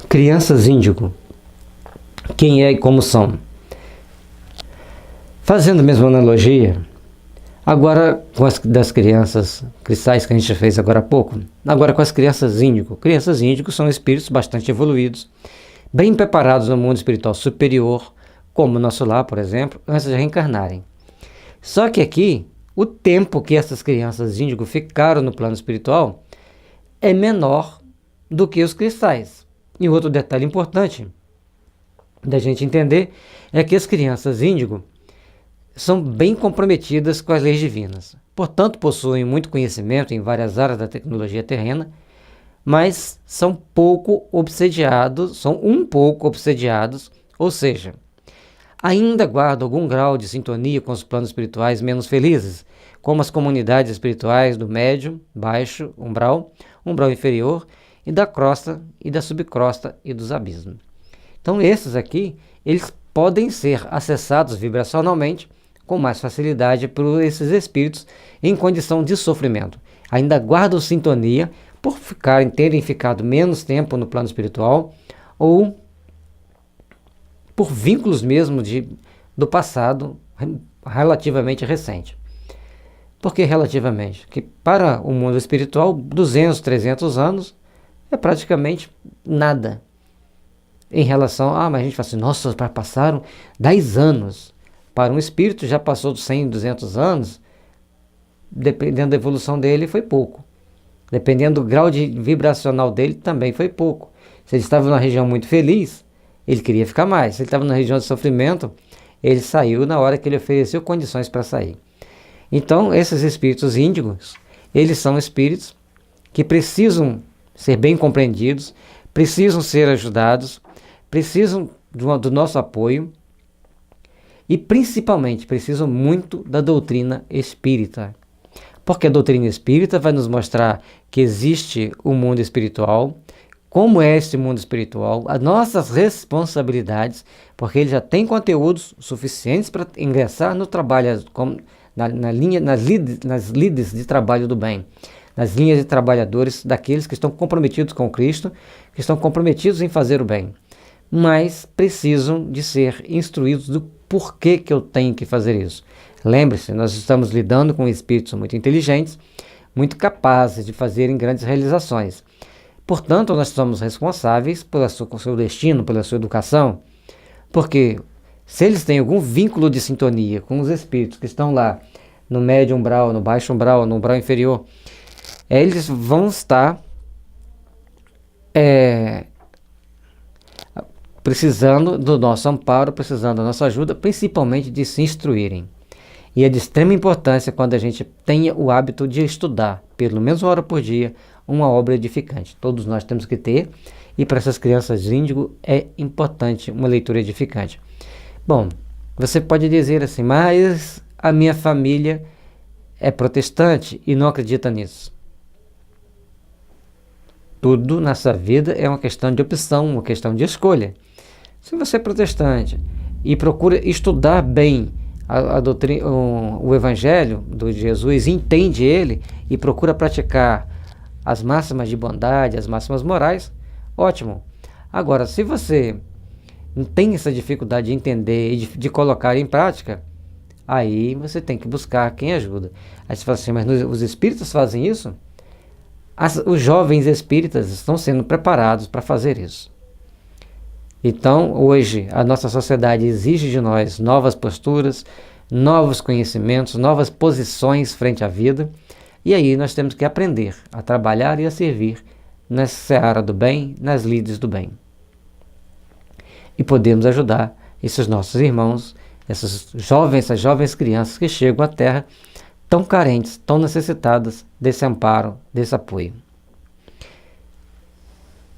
Crianças índigo, quem é e como são? Fazendo a mesma analogia, agora com as das crianças cristais que a gente fez agora há pouco, agora com as crianças índigo. Crianças índigo são espíritos bastante evoluídos, bem preparados no mundo espiritual superior, como o nosso lar, por exemplo, antes de reencarnarem. Só que aqui, o tempo que essas crianças índigo ficaram no plano espiritual é menor do que os cristais. E outro detalhe importante da gente entender é que as crianças índigo são bem comprometidas com as leis divinas. Portanto, possuem muito conhecimento em várias áreas da tecnologia terrena, mas são um pouco obsediados, ou seja, ainda guardam algum grau de sintonia com os planos espirituais menos felizes, como as comunidades espirituais do médio, baixo, umbral inferior, e da crosta e da subcrosta e dos abismos. Então esses aqui, eles podem ser acessados vibracionalmente com mais facilidade por esses espíritos em condição de sofrimento. Ainda guardam sintonia por terem ficado menos tempo no plano espiritual ou por vínculos mesmo do passado relativamente recente. Por que relativamente? Que para o mundo espiritual, 200, 300 anos é praticamente nada. Em relação mas a gente fala assim, nossa, passaram 10 anos. Para um espírito já passou dos 100, 200 anos, dependendo da evolução dele, foi pouco. Dependendo do grau de vibracional dele, também foi pouco. Se ele estava numa região muito feliz, ele queria ficar mais. Se ele estava numa região de sofrimento, ele saiu na hora que ele ofereceu condições para sair. Então, esses espíritos índigos, eles são espíritos que precisam ser bem compreendidos, precisam ser ajudados, precisam do nosso apoio e principalmente precisam muito da doutrina espírita. Porque a doutrina espírita vai nos mostrar que existe o mundo espiritual, como é esse mundo espiritual, as nossas responsabilidades, porque ele já tem conteúdos suficientes para ingressar no trabalho, nas lides de trabalho do bem, nas linhas de trabalhadores daqueles que estão comprometidos com Cristo, que estão comprometidos em fazer o bem, mas precisam de ser instruídos do porquê que eu tenho que fazer isso. Lembre-se, nós estamos lidando com espíritos muito inteligentes, muito capazes de fazerem grandes realizações. Portanto, nós somos responsáveis pelo seu destino, pela sua educação, porque se eles têm algum vínculo de sintonia com os espíritos que estão lá no médio umbral, no baixo umbral, no umbral inferior, eles vão estar precisando do nosso amparo, precisando da nossa ajuda, principalmente de se instruírem. E é de extrema importância quando a gente tenha o hábito de estudar, pelo menos 1 hora por dia, uma obra edificante. Todos nós temos que ter, e para essas crianças índigo é importante uma leitura edificante. Bom, você pode dizer assim, mas a minha família é protestante e não acredita nisso. Tudo nessa vida é uma questão de opção, uma questão de escolha. Se você é protestante e procura estudar bem a doutrina, o Evangelho de Jesus, entende ele e procura praticar as máximas de bondade, as máximas morais, ótimo. Agora, se você não tem essa dificuldade de entender e de colocar em prática, aí você tem que buscar quem ajuda. Aí você fala assim, mas os espíritas fazem isso? Os jovens espíritas estão sendo preparados para fazer isso. Então, hoje, a nossa sociedade exige de nós novas posturas, novos conhecimentos, novas posições frente à vida, e aí nós temos que aprender a trabalhar e a servir nessa seara do bem, nas lides do bem. E podemos ajudar esses nossos irmãos, essas jovens crianças que chegam à Terra tão carentes, tão necessitadas desse amparo, desse apoio.